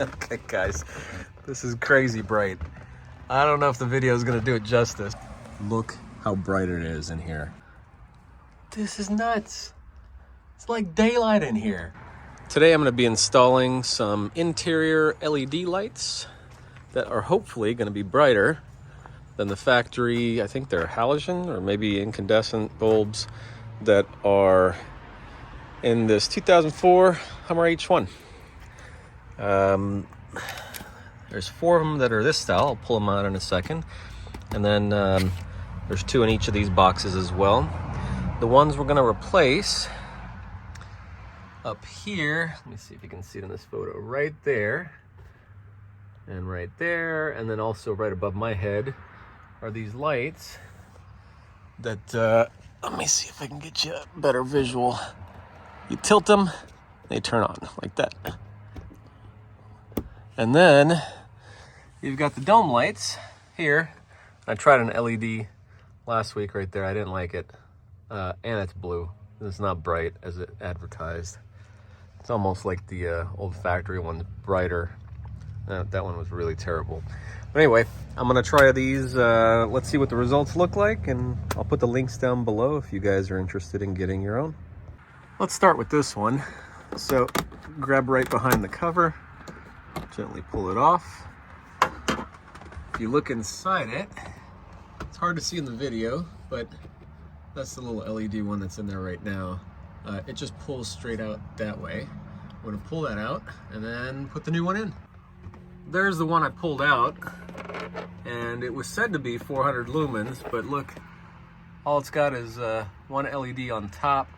Okay, guys, this is crazy bright. I don't know if the video is gonna do it justice. Look how bright it is in here. This is nuts. It's like daylight in here. Today I'm gonna be installing some interior LED lights that are hopefully gonna be brighter than the factory, I think they're halogen or maybe incandescent bulbs that are in this 2004 Hummer H1. There's 4 of them that are this style. I'll pull them out in a second. And then there's 2 in each of these boxes as well. The ones we're gonna replace up here, let me see if you can see it in this photo, right there and right there, and then also right above my head are these lights that, let me see if I can get you a better visual. You tilt them, they turn on like that. And then you've got the dome lights here. I tried an LED last week right there. I didn't like it. And it's blue. It's not bright as it advertised. It's almost like the old factory one's brighter. That one was really terrible. But anyway, I'm gonna try these. Let's see what the results look like, and I'll put the links down below if you guys are interested in getting your own. Let's start with this one. So grab right behind the cover. Gently pull it off. If you look inside it, it's hard to see in the video, but that's the little LED one that's in there right now. It just pulls straight out that way. I'm gonna pull that out and then put the new one in. There's the one I pulled out, and it was said to be 400 lumens, but look, all it's got is one LED on top,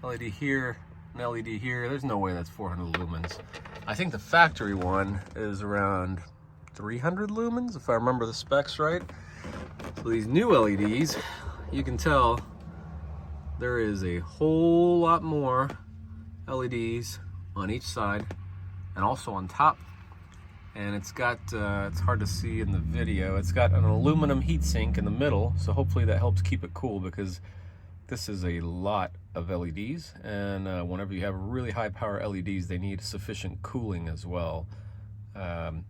LED here, an LED here. There's no way that's 400 lumens. I think the factory one is around 300 lumens, if I remember the specs right. So these new LEDs, you can tell there is a whole lot more LEDs on each side and also on top. And it's got, it's hard to see in the video, it's got an aluminum heatsink in the middle, so hopefully that helps keep it cool, because this is a lot of LEDs, and whenever you have really high power LEDs, they need sufficient cooling as well.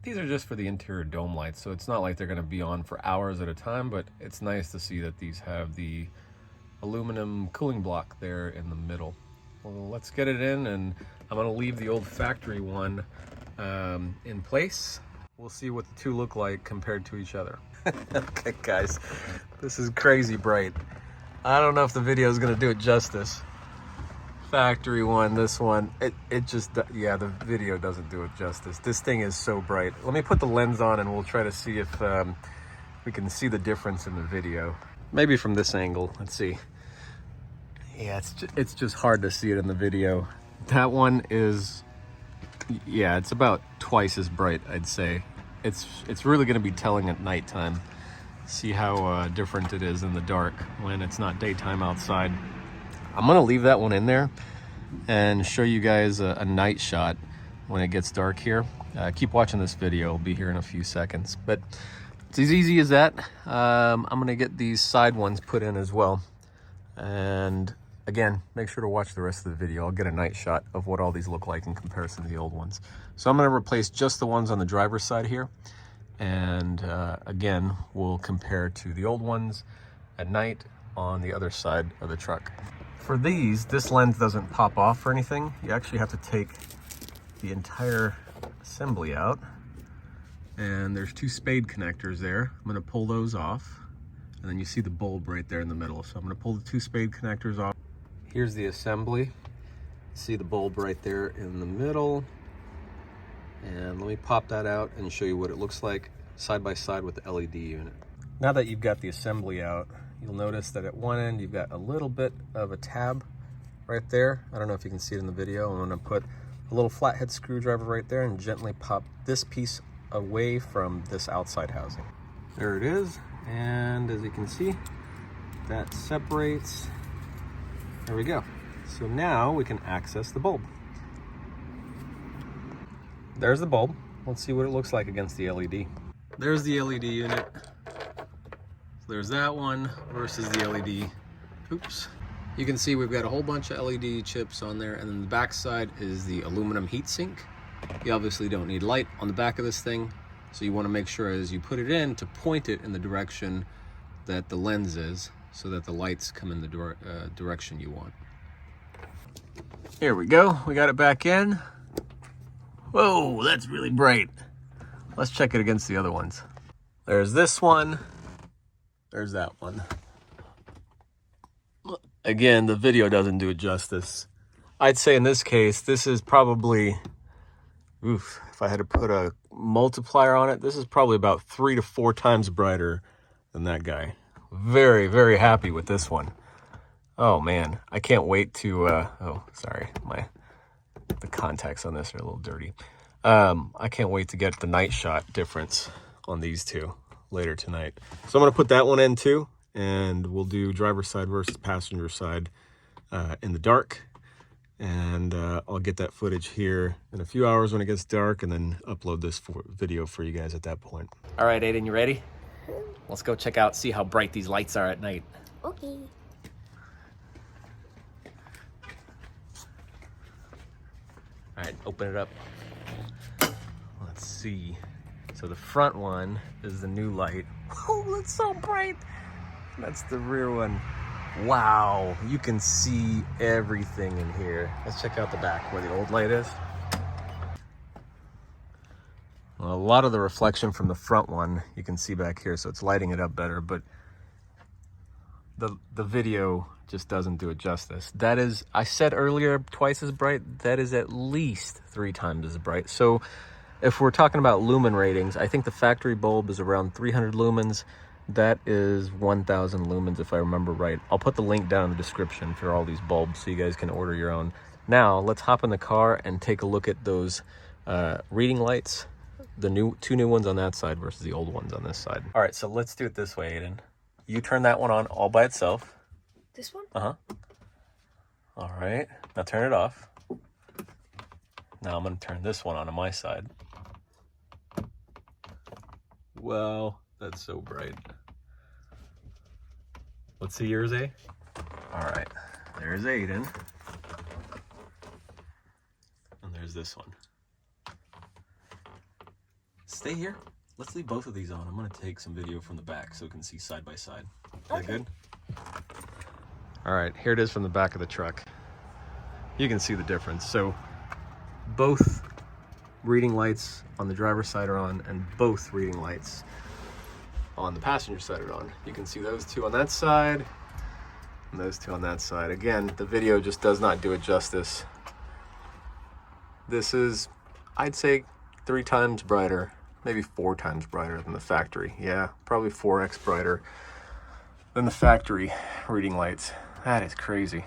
These are just for the interior dome lights, so it's not like they're going to be on for hours at a time, but it's nice to see that these have the aluminum cooling block there in the middle. Well, let's get it in, and I'm going to leave the old factory one in place. We'll see what the two look like compared to each other. Okay, guys, this is crazy bright. I don't know if the video is going to do it justice. Factory one, this one, it just, yeah, the video doesn't do it justice. This thing is so bright. Let me put the lens on and we'll try to see if we can see the difference in the video. Maybe from this angle, let's see. Yeah, it's just hard to see it in the video. That one is, yeah, it's about twice as bright, I'd say. It's really going to be telling at nighttime. See how different it is in the dark when it's not daytime outside. I'm gonna leave that one in there and show you guys a night shot when it gets dark here. Keep watching this video, I'll be here in a few seconds. But it's as easy as that. I'm gonna get these side ones put in as well. And again, make sure to watch the rest of the video. I'll get a night shot of what all these look like in comparison to the old ones. So I'm gonna replace just the ones on the driver's side here. And again, we'll compare to the old ones at night on the other side of the truck. For these, this lens doesn't pop off or anything. You actually have to take the entire assembly out. And there's 2 spade connectors there. I'm gonna pull those off. And then you see the bulb right there in the middle. So I'm gonna pull the 2 spade connectors off. Here's the assembly. See the bulb right there in the middle. And let me pop that out and show you what it looks like side by side with the LED unit. Now that you've got the assembly out, you'll notice that at one end you've got a little bit of a tab right there. I don't know if you can see it in the video. I'm gonna put a little flathead screwdriver right there and gently pop this piece away from this outside housing. There it is, and as you can see, that separates. There we go. So now we can access the bulb. There's the bulb. Let's see what it looks like against the LED. There's the LED unit. So there's that one versus the LED. Oops. You can see we've got a whole bunch of LED chips on there, and then the back side is the aluminum heatsink. You obviously don't need light on the back of this thing, so you want to make sure as you put it in to point it in the direction that the lens is, so that the lights come in the direction you want. Here we go, we got it back in. Whoa, that's really bright. Let's check it against the other ones. There's this one, there's that one. Again, the video doesn't do it justice. I'd say in this case, this is probably, oof, if I had to put a multiplier on it, this is probably about 3 to 4 times brighter than that guy. Very, very happy with this one. Oh man, I can't wait to, oh, sorry, the contacts on this are a little dirty. I can't wait to get the night shot difference on these two later tonight. So I'm gonna put that one in too, and we'll do driver's side versus passenger side in the dark. And I'll get that footage here in a few hours when it gets dark, and then upload this video for you guys at that point. All right, Aiden, you ready? Let's go check out, see how bright these lights are at night. Okay. All right, open it up. Let's see. So the front one is the new light. Oh, that's so bright. That's the rear one. Wow, you can see everything in here. Let's check out the back where the old light is. Well, a lot of the reflection from the front one you can see back here, so it's lighting it up better, but the video just doesn't do it justice. That is, I said earlier, twice as bright. That is at least 3 times as bright. So if we're talking about lumen ratings, I think the factory bulb is around 300 lumens. That is 1,000 lumens if I remember right. I'll put the link down in the description for all these bulbs so you guys can order your own. Now let's hop in the car and take a look at those reading lights. The two new ones on that side versus the old ones on this side. All right, so let's do it this way, Aiden. You turn that one on all by itself. This one? Uh-huh. All right, now turn it off. Now I'm gonna turn this one on my side. Wow, that's so bright. Let's see yours, A. All right, there's Aiden. And there's this one. Stay here. Let's leave both of these on. I'm gonna take some video from the back so we can see side by side. Is that good? All right, here it is from the back of the truck. You can see the difference. So both reading lights on the driver's side are on, and both reading lights on the passenger side are on. You can see those two on that side and those two on that side. Again, the video just does not do it justice. This is, I'd say, 3 times brighter, maybe 4 times brighter than the factory. Yeah, probably 4x brighter than the factory reading lights. That is crazy.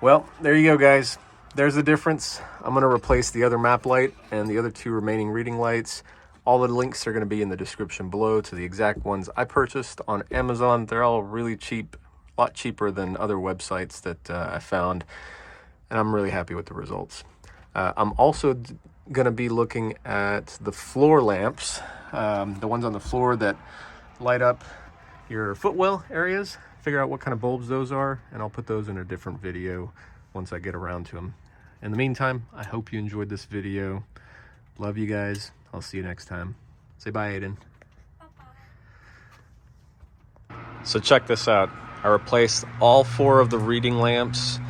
Well, there you go, guys. There's the difference. I'm gonna replace the other map light and the other 2 remaining reading lights. All the links are gonna be in the description below to the exact ones I purchased on Amazon. They're all really cheap, a lot cheaper than other websites that I found, and I'm really happy with the results. I'm also gonna be looking at the floor lamps, the ones on the floor that light up your footwell areas. Figure out what kind of bulbs those are, and I'll put those in a different video once I get around to them. In the meantime, I hope you enjoyed this video. Love you guys. I'll see you next time. Say bye, Aiden. Bye-bye. So check this out. I replaced all 4 of the reading lamps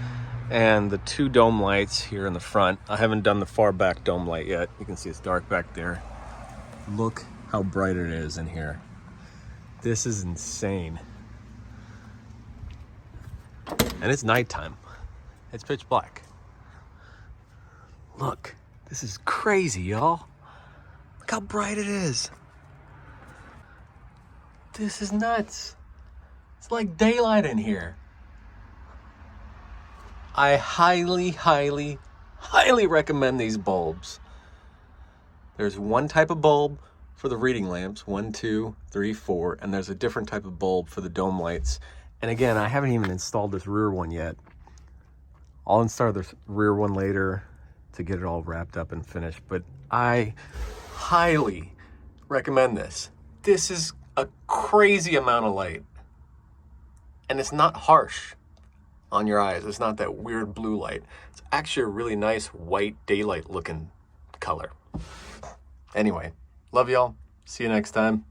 and the 2 dome lights here in the front. I haven't done the far back dome light yet. You can see it's dark back there. Look how bright it is in here. This is insane. And it's nighttime. It's pitch black. Look, this is crazy, y'all. Look how bright it is. This is nuts. It's like daylight in here. I highly, highly, highly recommend these bulbs. There's one type of bulb for the reading lamps, 1, 2, 3, 4, and there's a different type of bulb for the dome lights. And again, I haven't even installed this rear one yet. I'll install the rear one later to get it all wrapped up and finished, but I highly recommend this. This is a crazy amount of light, and it's not harsh on your eyes. It's not that weird blue light. It's actually a really nice white daylight looking color. Anyway, love y'all. See you next time.